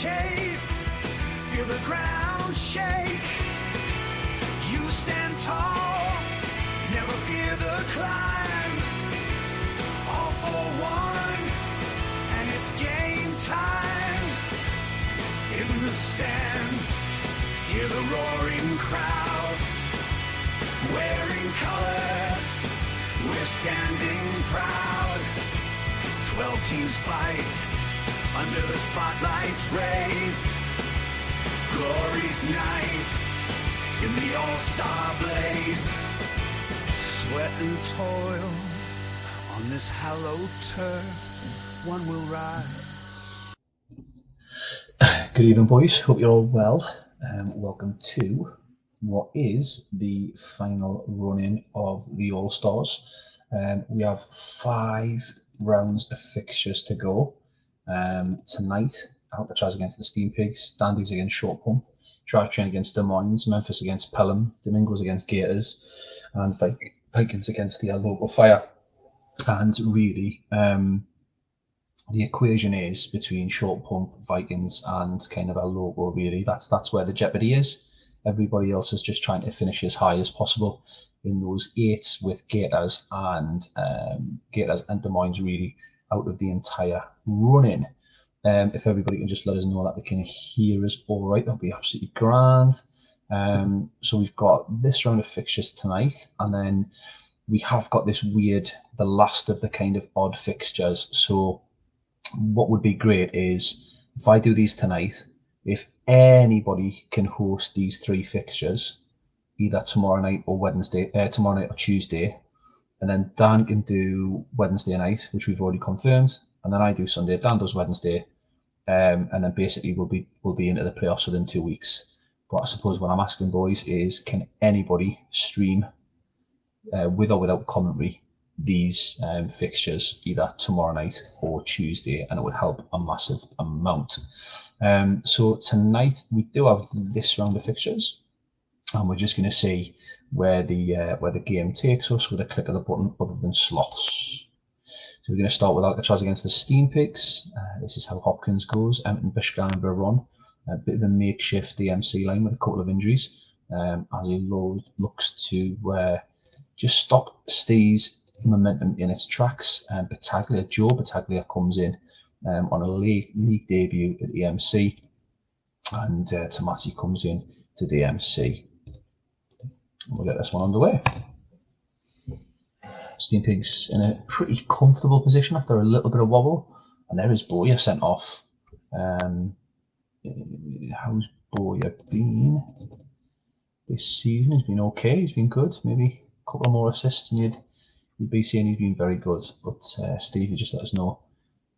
chase, feel the ground shake. You stand tall, never fear the climb. All for one, and it's game time. In the stands, hear the roaring crowds. Wearing colors, we're standing proud. 12 teams fight under the spotlight's rays. Glory's night in the all-star blaze. Sweat and toil on this hallowed turf, one will rise. Good evening, boys. Hope you're all well. Welcome to what is the final run-in of the All-Stars. We have 5 rounds of fixtures to go. Tonight, Alcatraz against the Steam Pigs, Dandies against Short Pump, Drive Train against Des Moines, Memphis against Pelham, Domingos against Gators, and Vikings against the local Fire. And really, the equation is between Short Pump, Vikings, and kind of our logo. Really, that's where the jeopardy is. Everybody else is just trying to finish as high as possible in those 8s with Gators and Des Moines really out of the entire run-in. If everybody can just let us know that they can hear us all right, that'll be absolutely grand. So we've got this round of fixtures tonight, and then we have got this weird, the last of the kind of odd fixtures. So what would be great is if I do these tonight, if anybody can host these 3 fixtures, either tomorrow night or tomorrow night or Tuesday, and then Dan can do Wednesday night, which we've already confirmed, and then I do Sunday, Dan does Wednesday, and then basically we'll be into the playoffs within 2 weeks. But I suppose what I'm asking, boys, is can anybody stream with or without commentary these fixtures either tomorrow night or Tuesday, and it would help a massive amount. So tonight we do have this round of fixtures, and we're just going to see where the game takes us with a click of the button other than slots. So we're going to start with Alcatraz against the Steam Pigs. This is how Hopkins goes. Empton, Bishgan and Veron. A bit of a makeshift DMC line with a couple of injuries as he looks to just stop Steve's momentum in its tracks. Joe Battaglia comes in on a league debut at EMC, and Tomasi comes in to DMC. We'll get this one underway. Steam Pigs in a pretty comfortable position after a little bit of wobble, and there is Boyer sent off. How's Boyer been this season? He's been okay, he's been good, maybe a couple more assists, and you'd be saying he's been very good. But Steve, you just let us know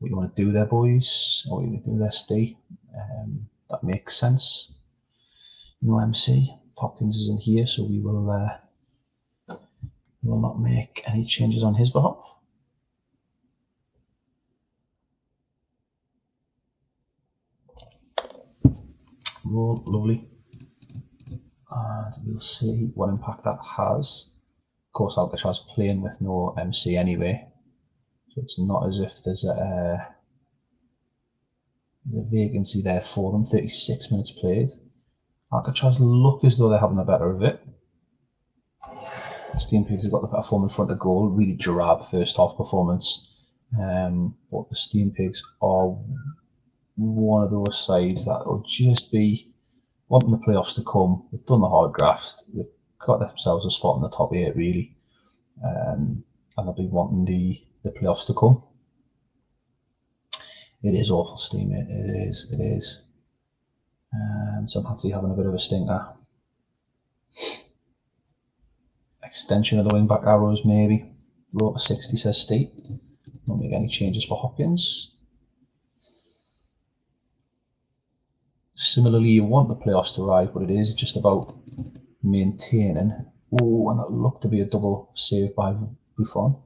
what you want to do there, boys, or what you want to do there, Steve. That makes sense. No MC. Hopkins isn't here, so we will not make any changes on his behalf. Roll, lovely. And we'll see what impact that has. Of course, Alcatraz playing with no MC anyway, so it's not as if there's a vacancy there for them. 36 minutes played. Alcatraz look as though they're having the better of it. Steam Pigs have got the better form in front of goal. Really drab first half performance. But the Steam Pigs are one of those sides that'll just be wanting the playoffs to come. They've done the hard graft. They've got themselves a spot in the top 8 really. And they'll be wanting the playoffs to come. It is awful, Steam. It is. So Patsy having a bit of a stinker. Extension of the wing back arrows, maybe. Roll to 60, says Steve. Won't make any changes for Hopkins. Similarly, you want the playoffs to arrive, but it is just about maintaining. Oh, and that looked to be a double save by Buffon.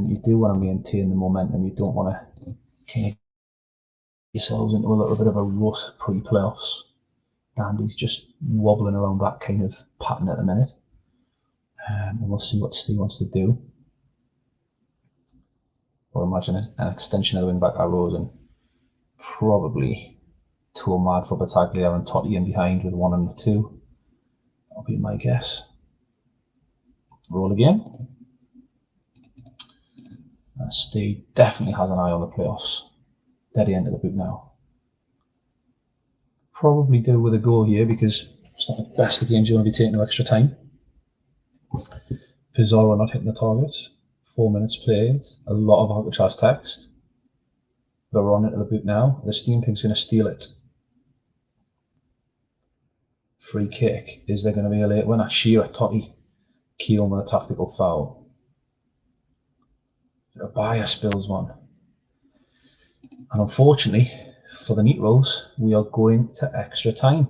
You do want to maintain the momentum. You don't want to kind of yourselves into a little bit of a rut pre-playoffs. Dandy's just wobbling around that kind of pattern at the minute. And we'll see what Steve wants to do. Or imagine an extension of the wing back arrows and probably Two mad for Battaglia and Totti in behind with 1 and 2. That'll be my guess. Roll again. Steve definitely has an eye on the playoffs. Dead end of the boot now. Probably do with a goal here because it's not the best of games you want to be taking no extra time. Pizarro not hitting the target. 4 minutes played. A lot of Alcatraz text. They're on into the boot now. The Steam Pig's going to steal it. Free kick. Is there going to be a late winner? Shearer, Totti. Keelum with a tactical foul. Abaya spills one. And unfortunately, for the neat rolls, we are going to extra time.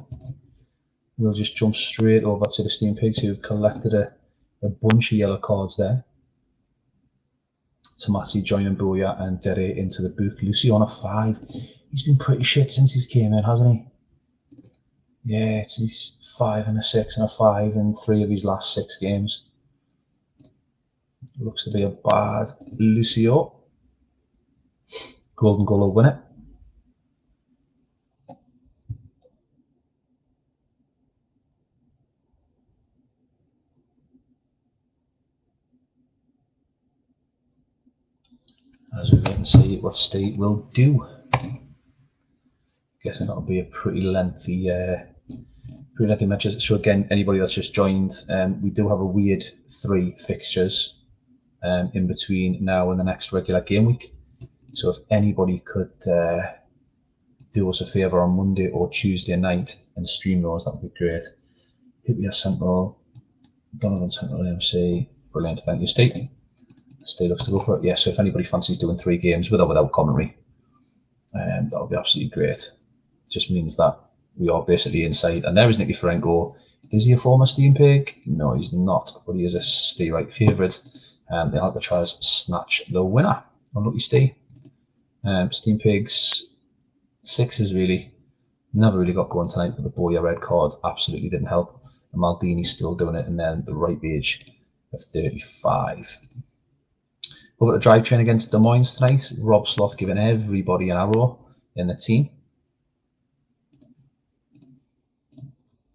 We'll just jump straight over to the Steam Pigs, who've collected a bunch of yellow cards there. Tomasi joining Bouya and Dere into the book. Lucy on a 5. He's been pretty shit since he's came in, hasn't he? Yeah, he's 5 and a 6 and a 5 in 3 of his last 6 games. Looks to be a bad Lucio. Golden goal will win it. As we wait and see what State will do. Guessing that'll be a pretty lengthy match. So again, anybody that's just joined, we do have a weird 3 fixtures in between now and the next regular game week. So if anybody could do us a favour on Monday or Tuesday night and stream those, that would be great. Hipia Central, Donovan Central MC, brilliant, thank you, Steve. Steve looks to go for it. Yeah, so if anybody fancies doing 3 games with or without commentary, that would be absolutely great. Just means that we are basically inside. And there is Nicky Ferengo. Is he a former Steam Pig? No, he's not, but he is a Stay Right favourite. The Alcatraz snatch the winner. Unlucky Stay. Steam Pigs 6s really never really got going tonight, but the Bouya red card absolutely didn't help. And Maldini's still doing it, and then the right age of 35. Over the drivetrain against Des Moines tonight. Rob Sloth giving everybody an arrow in the team.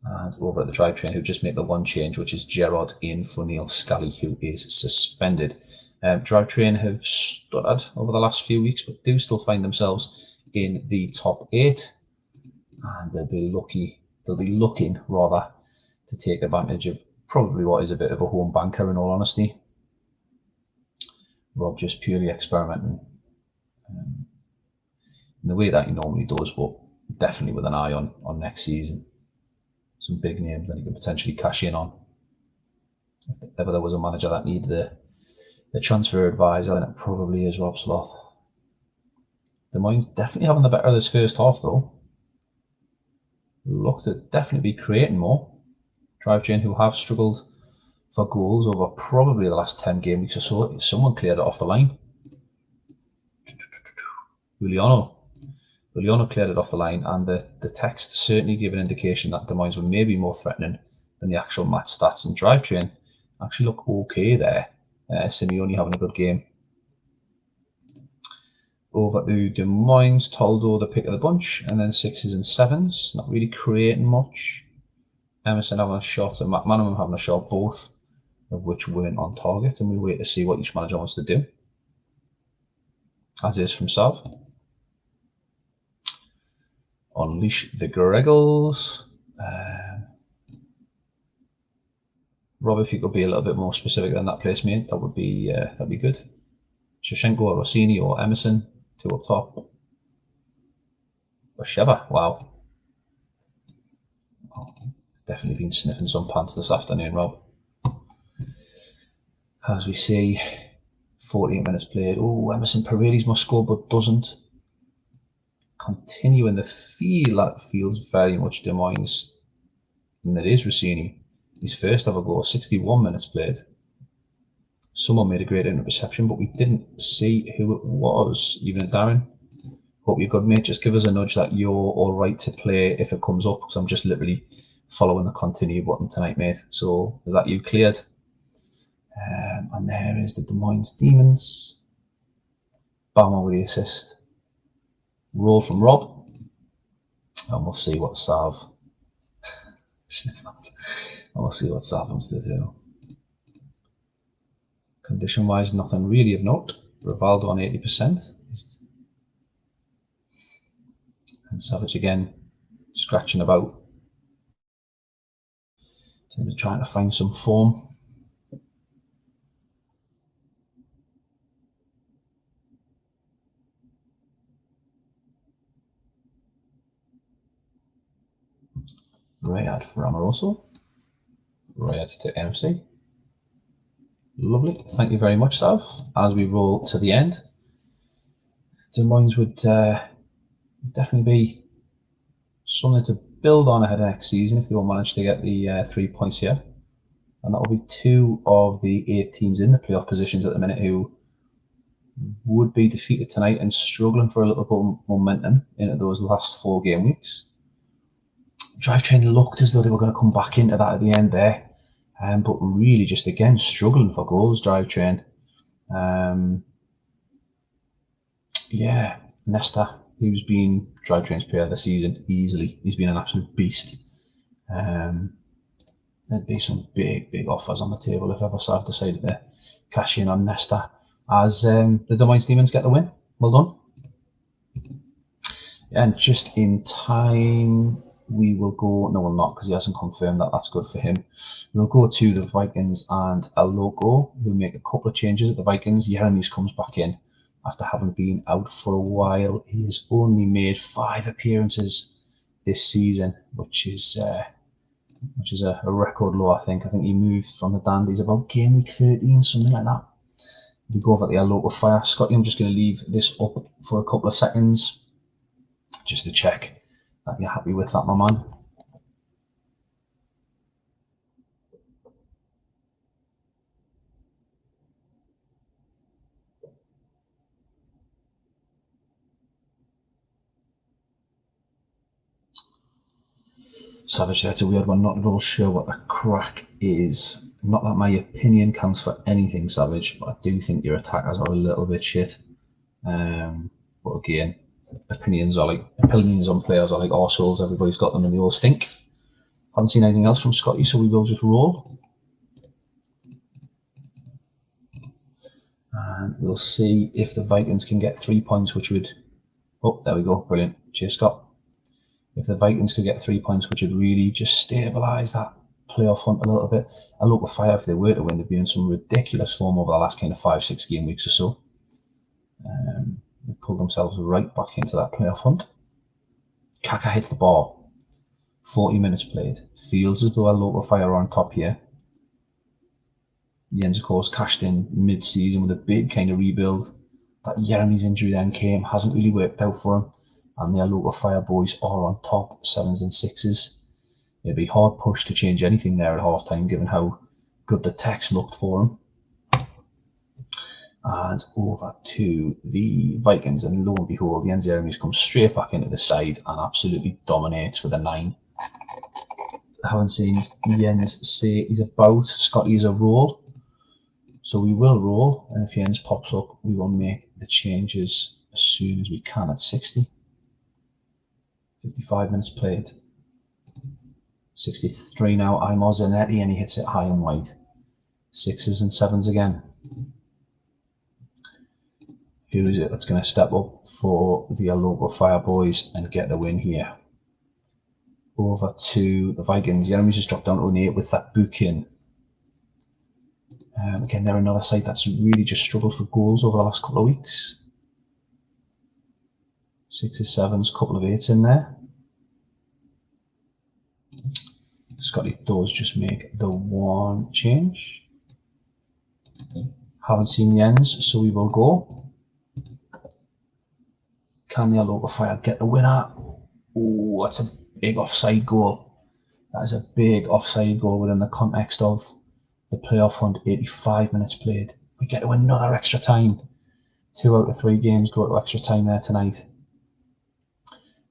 And over at the drivetrain, who just made the one change, which is Gerard in for Neil Scally, who is suspended. Drivetrain have stuttered over the last few weeks, but do still find themselves in the top 8, and they'll be looking rather to take advantage of probably what is a bit of a home banker, in all honesty. Rob just purely experimenting in the way that he normally does, but definitely with an eye on next season. Some big names that he could potentially cash in on. If ever there was a manager that needed the transfer advisor, then it probably is Rob Sloth. Des Moines definitely having the better of this first half, though. Look to definitely be creating more. Drivetrain, who have struggled for goals over probably the last 10 game weeks or so. Someone cleared it off the line. Juliano cleared it off the line, and the text certainly gave an indication that Des Moines were maybe more threatening than the actual match stats, and Drivetrain actually look okay there. Simeone having a good game. Over to Des Moines, Toldo the pick of the bunch, and then 6s and 7s, not really creating much. Emerson having a shot and McManaman having a shot, both of which weren't on target, and we wait to see what each manager wants to do. As is from Sav. Unleash the Gregals. Rob, if you could be a little bit more specific than that place, mate, that'd be good. Shevchenko or Rossini or Emerson, 2 up top. Or Sheva, wow. Oh, definitely been sniffing some pants this afternoon, Rob. As we see, 48 minutes played. Oh, Emerson Paredes must score but doesn't. Continuing the feel that feels very much Des Moines, and it is Rossini. His first ever goal, 61 minutes played. Someone made a great interception, but we didn't see who it was. Even Darren, hope you're good, mate. Just give us a nudge that you're all right to play if it comes up, because I'm just literally following the continue button tonight, mate. So is that you cleared? And there is the Des Moines Demons. Bama with the assist. Roll from Rob. And we'll see what Sav sniff that. And we'll see what Sav wants to do. Condition wise, nothing really of note. Rivaldo on 80%. And Savage again scratching about. Trying to find some form. Rayad for Amoroso. Rayad to MC. Lovely. Thank you very much, Sav. As we roll to the end, Des Moines would definitely be something to build on ahead of next season if they will manage to get the 3 points here. And that will be 2 of the 8 teams in the playoff positions at the minute who would be defeated tonight and struggling for a little bit of momentum into those last 4 game weeks. Drivetrain looked as though they were going to come back into that at the end there, but really just again struggling for goals. Drivetrain, yeah, Nesta, who's been Drivetrain's player of the season easily. He's been an absolute beast. There'd be some big offers on the table if ever Sav decided to cash in on Nesta as the Des Moines Demons get the win. Well done. And just in time, we will go, no, we'll not, because he hasn't confirmed that that's good for him. We'll go to the Vikings and Aloko, who make a couple of changes at the Vikings. Yeremis comes back in after having been out for a while. He has only made 5 appearances this season, which is a record low, I think. I think he moved from the Dandies about game week 13, something like that. We go over the Aloko Fire. Scotty, I'm just going to leave this up for a couple of seconds just to check that you're happy with that, my man. Savage, that's a weird one. Not at all sure what the crack is. Not that my opinion counts for anything, Savage, but I do think your attackers are a little bit shit. But again, opinions on players are like arseholes. Everybody's got them and they all stink. Haven't seen anything else from Scotty, so we will just roll. And we'll see if the Vikings can get 3 points, which would... Oh, there we go. Brilliant. Cheers, Scott. If the Vikings could get 3 points, which would really just stabilise that playoff hunt a little bit. Aloko Fire, if they were to win, they'd be in some ridiculous form over the last kind of 5-6 game weeks or so. They pulled themselves right back into that playoff hunt. Kaka hits the bar. 40 minutes played. Feels as though Aloko Fire are on top here. Jens, of course, cashed in mid-season with a big kind of rebuild. That Yeremis injury then came, hasn't really worked out for him. And the Aloko Fire boys are on top, 7s and 6s. It'd be hard pushed to change anything there at half time, given how good the text looked for him. And over to the Vikings, and lo and behold, Jens Yeremis comes straight back into the side and absolutely dominates with a 9. I haven't seen Jens say he's about. Scotty is a roll. So we will roll, and if Jens pops up, we will make the changes as soon as we can at 60. 55 minutes played. 63 now, Aimar Zanetti, and he hits it high and wide. 6s and 7s again. Who is it that's going to step up for the Aloko Fire boys and get the win here? Over to the Vikings. Yeremis just dropped down to an 8 with that Buchan. Again, they're another side that's really just struggled for goals over the last couple of weeks. 6s, 7s, couple of 8s in there. Scotty does just make the 1 change. Haven't seen Jens, so we will go. Can the Aloko Fire get the winner? Oh, that's a big offside goal. That is a big offside goal within the context of the playoff hunt. 85 minutes played. We get to another extra time. 2 out of 3 games go to extra time there tonight.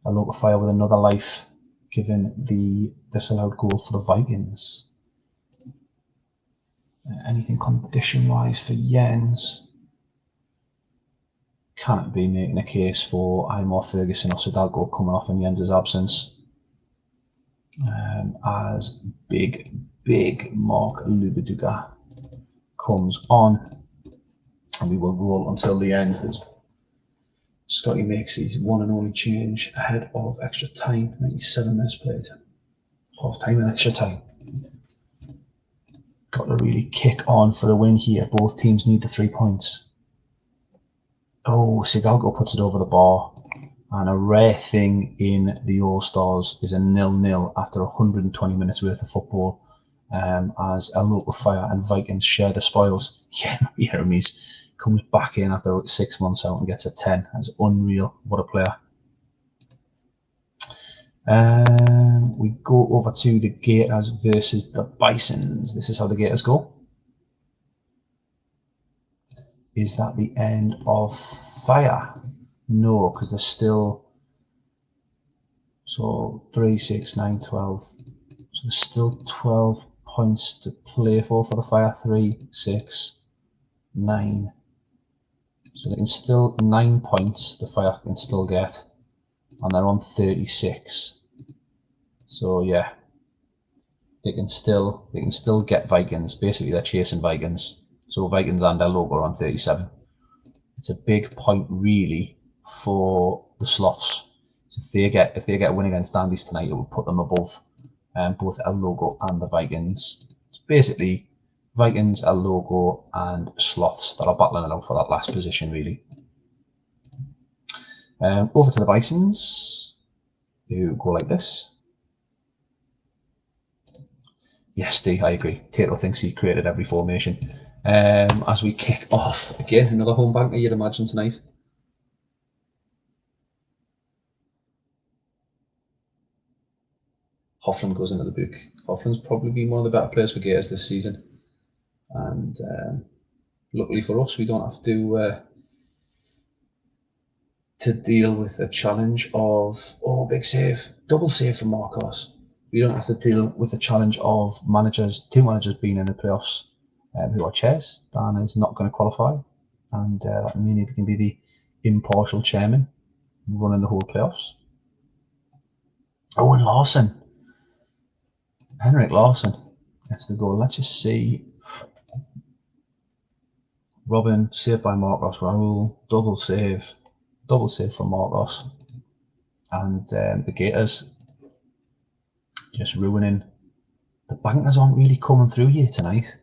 Aloko Fire with another life, given the disallowed goal for the Vikings. Anything condition-wise for Jens? Can't be making a case for Aymar Ferguson or Hidalgo coming off in Jens' absence. As big Mark Lubeduga comes on, and we will roll until the end. Scotty makes his one and only change ahead of extra time. 97 minutes played. Half time and extra time. Got to really kick on for the win here. Both teams need the 3 points. Oh, Hidalgo puts it over the bar. And a rare thing in the All-Stars is a 0-0 after 120 minutes worth of football, as El Loco Fire and Vikings share the spoils. Yeah, Jeremy's comes back in after 6 months out and gets a 10. That's unreal. What a player. We go over to the Gators versus the Bisons. This is how the Gators go. Is that the end of fire? No, because there's still, so 3, 6, 9, 12. So there's still 12 points to play for the Fire. 3, 6, 9. So they can still 9 points. The Fire can still get, and they're on 36. So yeah, they can still get Vikings. Basically, they're chasing Vikings. So Vikings and El Loco are on 37. It's a big point, really, for the slots. So if they get a win against Andy's tonight, it will put them above both El Loco and the Vikings. It's basically Vikings, El Loco, and sloths that are battling it out for that last position, really. Over to the Bisons, who go like this. Yes, Steve, I agree. Tato thinks he created every formation. As we kick off again, another home banker, you'd imagine, tonight. Hoffman goes into the book. Hoffman's probably been one of the better players for Gators this season, and luckily for us, we don't have to deal with a challenge of big save, double save for Marcos. We don't have to deal with the challenge of two managers being in the playoffs who are chairs. Dan is not going to qualify, and that means he can be the impartial chairman running the whole playoffs. Owen Larson. Henrik Larsson gets the goal. Let's just see. Robin, saved by Marcos. Raul, double save for Marcos. And the Gators just ruining. The bankers aren't really coming through here tonight.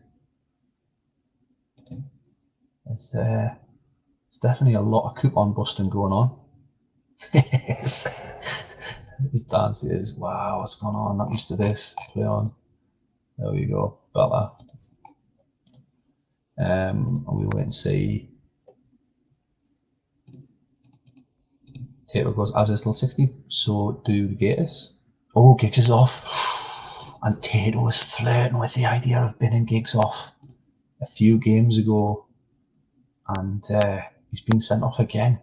There's definitely a lot of coupon busting going on. His dance is, wow, what's going on? Not used to this. Play on. There we go. Bella. And we wait and see. Tato goes as is till 60. So do the Gators. Oh, Giggs is off. And Tato was flirting with the idea of binning Giggs off a few games ago. And he's been sent off again.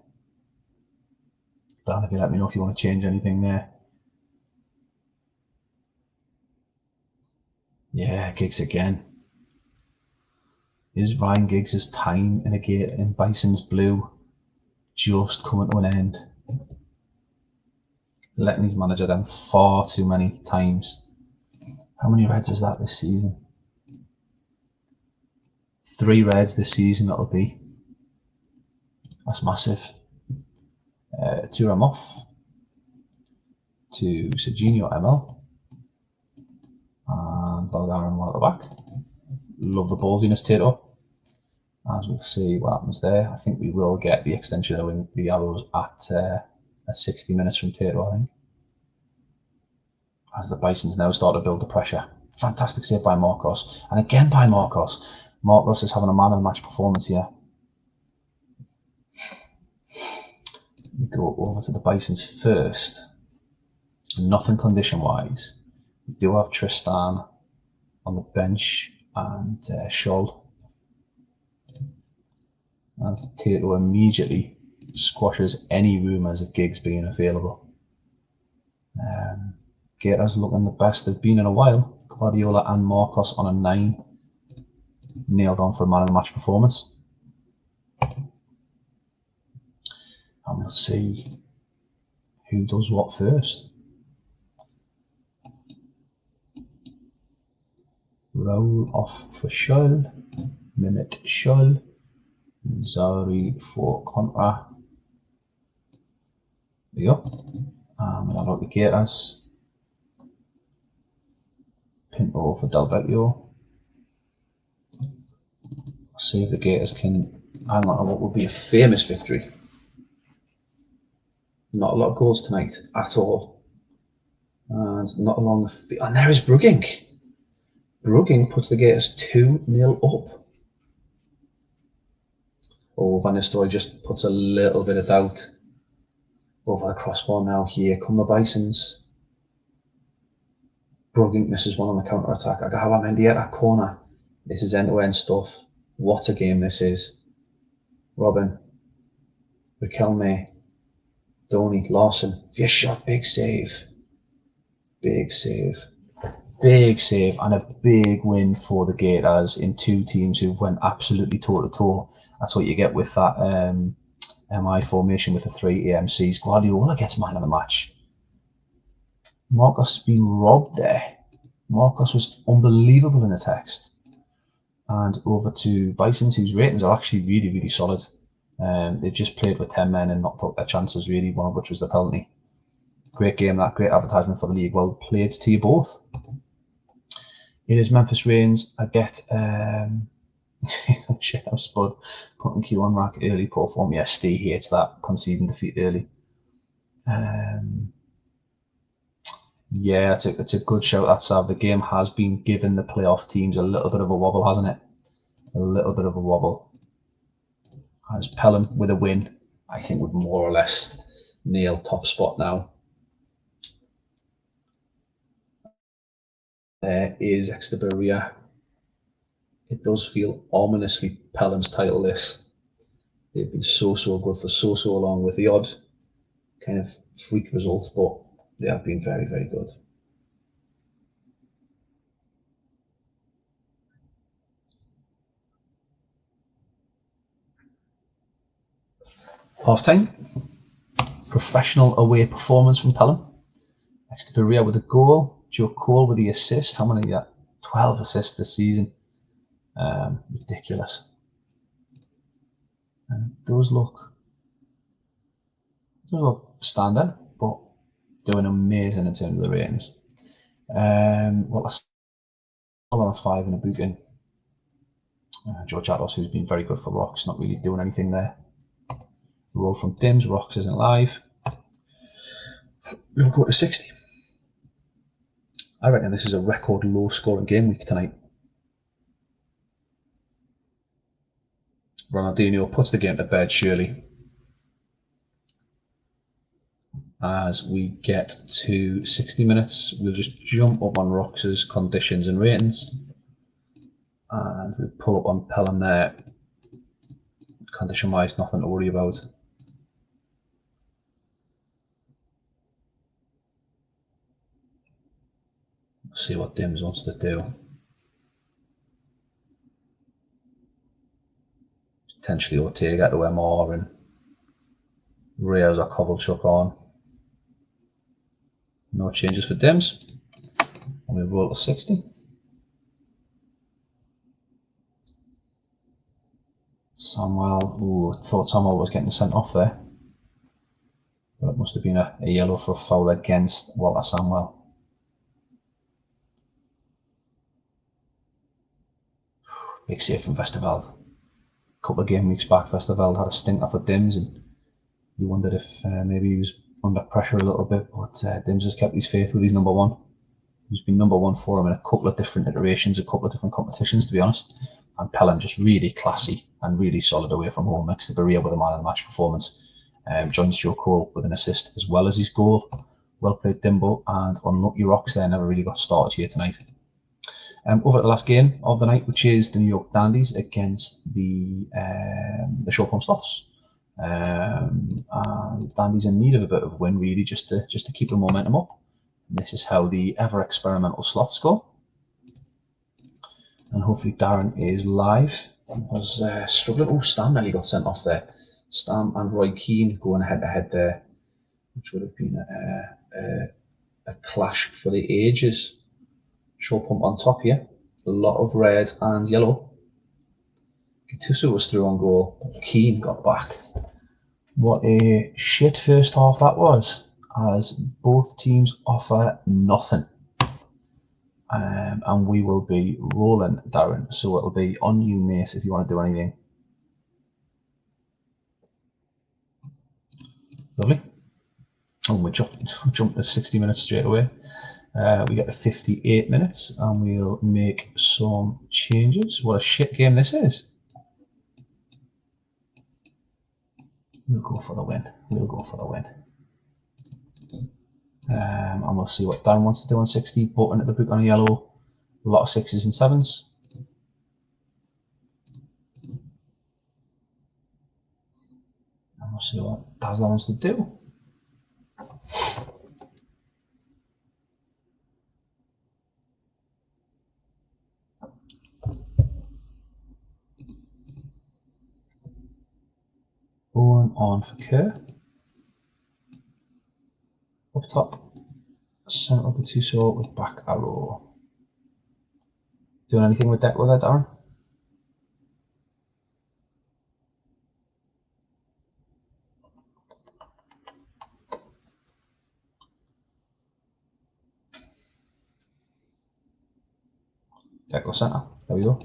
Dan, if you let me know if you want to change anything there. Yeah, Giggs again. Is Ryan Giggs' time in Bison's blue just coming to an end? Letting his manager down far too many times. How many reds is that this season? 3 reds this season, that'll be. That's massive. To Ramoff, to Serginho ML, and Valgarin one at the back. Love the ballsiness, Tato. As we'll see what happens there. I think we will get the extension of the arrows at 60 minutes from Tato, I think. As the Bisons now start to build the pressure. Fantastic save by Marcos. And again by Marcos. Marcos is having a man of the match performance here. We go over to the Bisons first. Nothing condition-wise. We do have Tristan on the bench and Scholl. As Tato immediately squashes any rumours of Giggs being available. Gators looking the best they've been in a while. Guardiola and Marcos on a 9. Nailed on for a man of the match performance. and we'll see who does what first. Roll off for Scholl, Mehmet Scholl, Zari for Contra. There you go. We'll have the Gators. Pinto for Del Vecchio. See if the Gators can hang on to what would be a famous victory. Not a lot of goals tonight at all. And not a long... And there is Brugging. Brugging puts the Gators 2-0 up. Oh, Van Nistelrooy just puts a little bit of doubt over the crossbar now. Here come the Bisons. Brugging misses one on the counter-attack. Agawa Mendy at that corner. This is end-to-end stuff. What a game this is. Robin. Riquelme. Donny. Larson. Via shot. Big save. Big save. Big save. And a big win for the Gators in two teams who went absolutely toe-to-toe. That's what you get with that MI formation with the 3 AMCs. Guardiola gets man of the match. Marcos has been robbed there. Marcos was unbelievable in the text. And over to Bisons, whose ratings are actually really, really solid. They've just played with 10 men and not took their chances, really, one of which was the penalty. Great game, that. Great advertisement for the league. Well played to you both. It is Memphis Reigns. I get... shit, I'm spud. Putting Q on rack early, poor form. Yeah, Steve hates that. Conceding defeat early. Yeah, it's a good shout, that Sav. The game has been giving the playoff teams a little bit of a wobble, hasn't it? A little bit of a wobble. As Pelham with a win, I think would more or less nail top spot now. There is Exeter Berea. It does feel ominously Pelham's title, this. They've been so good for so long, with the odd kind of freak results, but they have been very, very good. Half time. Professional away performance from Pelham. Exeter Berea with a goal. Joe Cole with the assist. How many? 12 assists this season. Ridiculous. And those look standard, but doing amazing in terms of the ratings. Well, a 5 in a booking. George Atlas, who's been very good for Rocks, not really doing anything there. Roll from Dims. Rocks isn't live. We'll go to 60. I reckon this is a record low scoring game week tonight. Ronaldinho puts the game to bed, surely. As we get to 60 minutes, we'll just jump up on Rox's conditions and ratings. And we'll pull up on Pelham there. Condition-wise, nothing to worry about. See what Dims wants to do. Potentially Ortega to MR and Reyes or Kovalchuk on. No changes for Dims. And we'll roll to 60. Samuel, thought Samuel was getting sent off there. But it must have been a yellow for a foul against Walter Samuel. Big save from Vesterveld. A couple of game weeks back, Vesterveld had a stinker for Dims, and you wondered if maybe he was under pressure a little bit, but Dims has kept his faith with his number one. He's been number one for him in a couple of different iterations, a couple of different competitions, to be honest. And Pelham just really classy and really solid away from home. Exeter Berea with a man of the match performance. Joins Joe Cole with an assist as well as his goal. Well played, Dimbo, and unlucky Rocks there never really got started here tonight. Over at the last game of the night, which is the New York Dandies against the Shoreham Sloths. And Dandies in need of a bit of a win, really, just to keep the momentum up. And this is how the ever experimental Sloths go. And hopefully Darren is live. I was struggling. Oh, Stan nearly got sent off there. Stam and Roy Keane going head-to-head there, which would have been a clash for the ages. Short pump on top here. A lot of red and yellow. Gattuso was through on goal, but Keane got back. What a shit first half that was, as both teams offer nothing. And we will be rolling, Darren, so it'll be on you, mate, if you want to do anything. Lovely. Oh, we jumped to 60 minutes straight away. We get to 58 minutes and we'll make some changes. What a shit game this is. We'll go for the win. We'll go for the win. And we'll see what Dan wants to do on 60. Button at the book on a yellow. A lot of 6s and 7s. And we'll see what Basler wants to do. Going on for Kerr. Up top, central Gattuso with back arrow. Doing anything with deck with that, Darren? Deck or centre. There we go.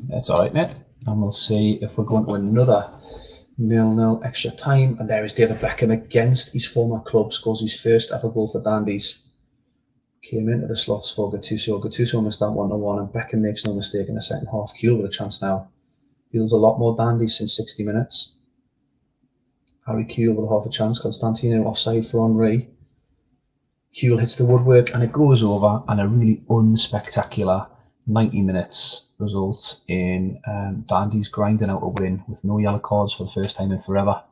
That's alright, mate. And we'll see if we're going to another 0-0 extra time. And there is David Beckham against his former club, scores his first ever goal for Dandies. Came into the slots for Gattuso. Gattuso missed that 1-1, and Beckham makes no mistake in the second half. Kuehl with a chance now. Feels a lot more Dandies since 60 minutes. Harry Kuehl with half a chance. Constantino offside for Henry. Kuehl hits the woodwork and it goes over, and a really unspectacular 90 minutes results in Dandies grinding out a win with no yellow cards for the first time in forever.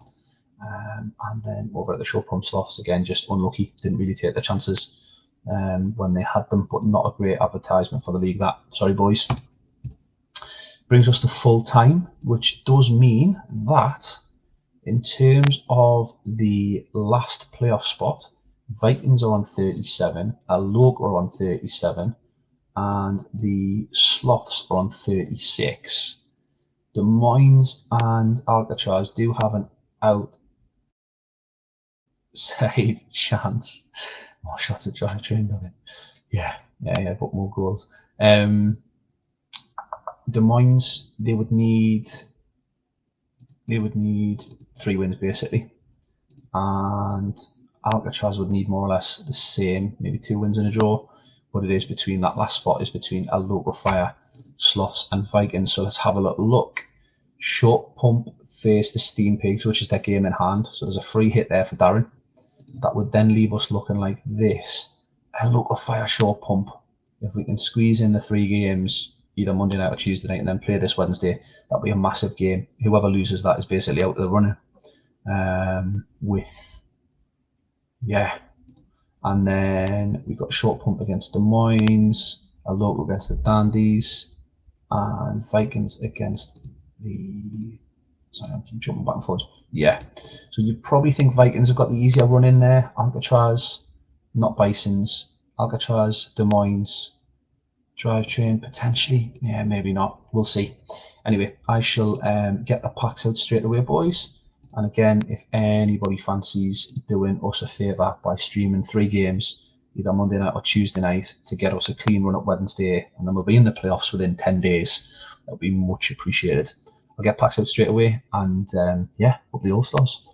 And then over at the short pump slots, again, just unlucky. Didn't really take the chances when they had them, but not a great advertisement for the league that. Sorry, boys. Brings us to full time, which does mean that in terms of the last playoff spot, Vikings are on 37, Alloga are on 37, and the Sloths are on 36. Des Moines and Alcatraz do have an outside chance. More shots at drivetrain, don't it? Yeah, but more goals. Des Moines, they would need 3 wins basically, and Alcatraz would need more or less the same, maybe 2 wins and a draw. But it is between that last spot is between Alloga Fire, Sloths, and Vikings. So let's have a little look. Short pump face the Steam Pigs, which is their game in hand. So there's a free hit there for Darren. That would then leave us looking like this. Alloga Fire short pump. If we can squeeze in the 3 games, either Monday night or Tuesday night, and then play this Wednesday, that'll be a massive game. Whoever loses that is basically out of the running. And then we've got short pump against Des Moines, Alloga against the Dandies, and Vikings against the... Sorry, I keep jumping back and forth. Yeah, so you'd probably think Vikings have got the easier run in there. Alcatraz, not Bisons. Alcatraz, Des Moines, Drivetrain, potentially. Yeah, maybe not. We'll see. Anyway, I shall get the packs out straight away, boys. And again, if anybody fancies doing us a favour by streaming 3 games, either Monday night or Tuesday night, to get us a clean run up Wednesday, and then we'll be in the playoffs within 10 days, that would be much appreciated. I'll get packs out straight away, and yeah, up the All-Stars.